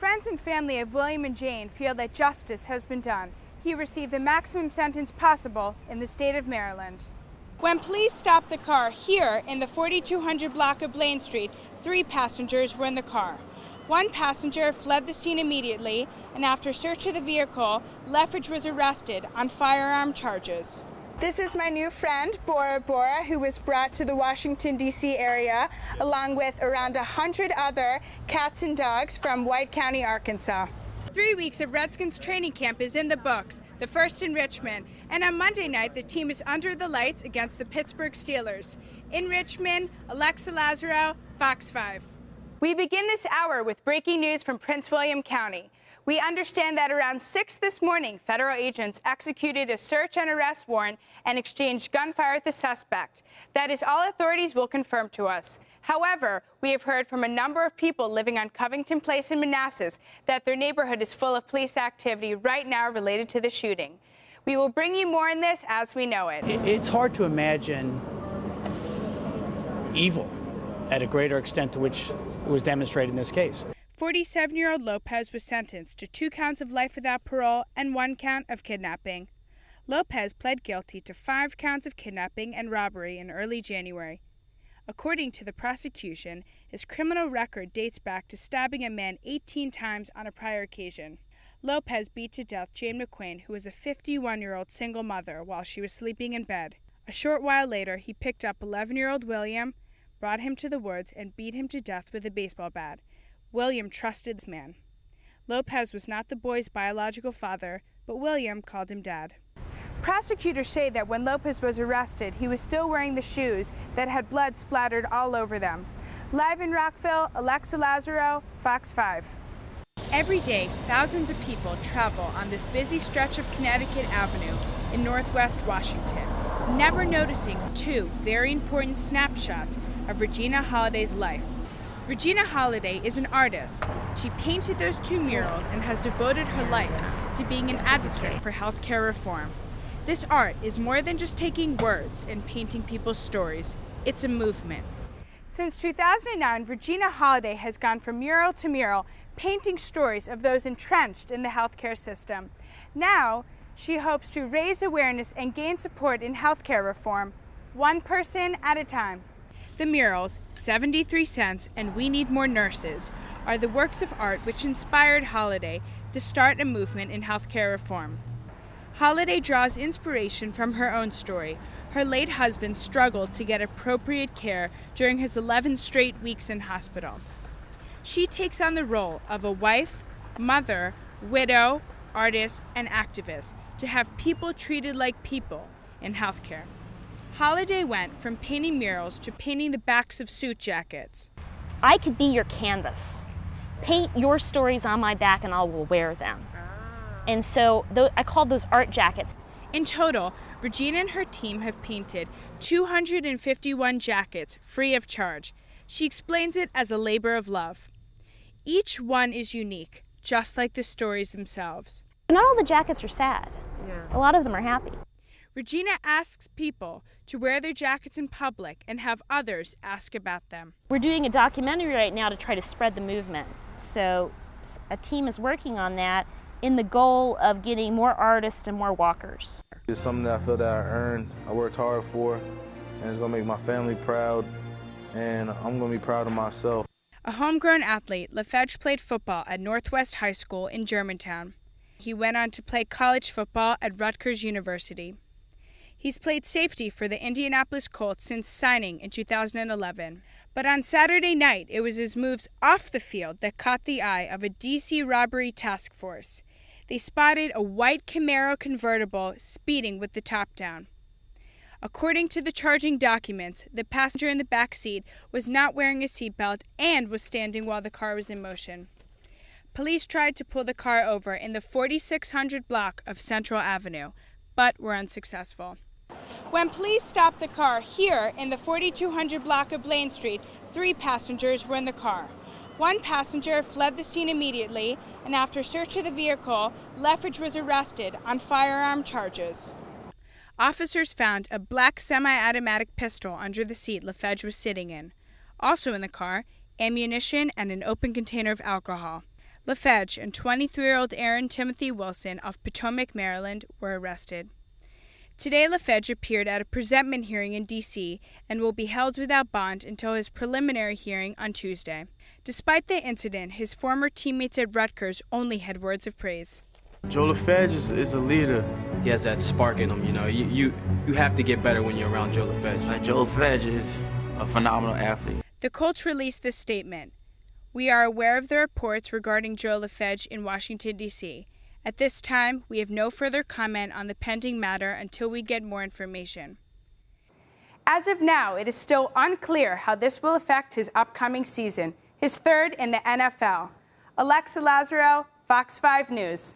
Friends and family of William and Jane feel that justice has been done. He received the maximum sentence possible in the state of Maryland. When police stopped the car here in the 4200 block of Blaine Street, 3 passengers were in the car. One passenger fled the scene immediately, and after search of the vehicle, Leffridge was arrested on firearm charges. This is my new friend, Bora Bora, who was brought to the Washington, D.C. area, along with around 100 other cats and dogs from White County, Arkansas. 3 weeks of Redskins training camp is in the books, the first in Richmond, and on Monday night the team is under the lights against the Pittsburgh Steelers. In Richmond, Alexa Lazerow, Fox 5. We begin this hour with breaking news from Prince William County. We understand that around 6 this morning, federal agents executed a search and arrest warrant and exchanged gunfire with the suspect. That is all authorities will confirm to us. However, we have heard from a number of people living on Covington Place in Manassas that their neighborhood is full of police activity right now related to the shooting. We will bring you more on this as we know it. It's hard to imagine evil at a greater extent to which it was demonstrated in this case. 47-year-old Lopez was sentenced to 2 counts of life without parole and 1 count of kidnapping. Lopez pled guilty to 5 counts of kidnapping and robbery in early January. According to the prosecution, his criminal record dates back to stabbing a man 18 times on a prior occasion. Lopez beat to death Jane McQueen, who was a 51-year-old single mother, while she was sleeping in bed. A short while later, he picked up 11-year-old William, brought him to the woods, and beat him to death with a baseball bat. William trusted this man. Lopez was not the boy's biological father, but William called him Dad. Prosecutors say that when Lopez was arrested, he was still wearing the shoes that had blood splattered all over them. Live in Rockville, Alexa Lazerow, Fox 5. Every day, thousands of people travel on this busy stretch of Connecticut Avenue in Northwest Washington, never noticing 2 very important snapshots of Regina Holliday's life. Regina Holliday is an artist. She painted those 2 murals and has devoted her life to being an advocate for healthcare reform. This art is more than just taking words and painting people's stories. It's a movement. Since 2009, Regina Holliday has gone from mural to mural, painting stories of those entrenched in the healthcare system. Now, she hopes to raise awareness and gain support in healthcare reform, 1 person at a time. The murals, 73 Cents and We Need More Nurses, are the works of art which inspired Holliday to start a movement in healthcare reform. Holliday draws inspiration from her own story. Her late husband struggled to get appropriate care during his 11 straight weeks in hospital. She takes on the role of a wife, mother, widow, artist, and activist to have people treated like people in healthcare. Holliday went from painting murals to painting the backs of suit jackets. I could be your canvas. Paint your stories on my back and I will wear them. And so I called those art jackets. In total, Regina and her team have painted 251 jackets free of charge. She explains it as a labor of love. Each one is unique, just like the stories themselves. Not all the jackets are sad. A lot of them are happy. Regina asks people to wear their jackets in public and have others ask about them. We're doing a documentary right now to try to spread the movement. So a team is working on that in the goal of getting more artists and more walkers. It's something that I feel that I earned, I worked hard for, and it's gonna make my family proud, and I'm gonna be proud of myself. A homegrown athlete, Lefebvre played football at Northwest High School in Germantown. He went on to play college football at Rutgers University. He's played safety for the Indianapolis Colts since signing in 2011. But on Saturday night, it was his moves off the field that caught the eye of a D.C. robbery task force. They spotted a white Camaro convertible speeding with the top down. According to the charging documents, the passenger in the back seat was not wearing a seatbelt and was standing while the car was in motion. Police tried to pull the car over in the 4600 block of Central Avenue, but were unsuccessful. When police stopped the car here in the 4200 block of Blaine Street, 3 passengers were in the car. One passenger fled the scene immediately, and after search of the vehicle, Leffridge was arrested on firearm charges. Officers found a black semi-automatic pistol under the seat Lefebvre was sitting in. Also in the car, ammunition and an open container of alcohol. LaFedge and 23-year-old Aaron Timothy Wilson of Potomac, Maryland, were arrested. Today, LaFedge appeared at a presentment hearing in D.C. and will be held without bond until his preliminary hearing on Tuesday. Despite the incident, his former teammates at Rutgers only had words of praise. Joe LaFedge is a leader. He has that spark in him, you know. You have to get better when you're around Joe LaFedge. Joe LaFedge is a phenomenal athlete. The Colts released this statement. We are aware of the reports regarding Joe LaFedge in Washington, D.C. At this time, we have no further comment on the pending matter until we get more information. As of now, it is still unclear how this will affect his upcoming season, his third in the NFL. Alexa Lazerow, Fox 5 News.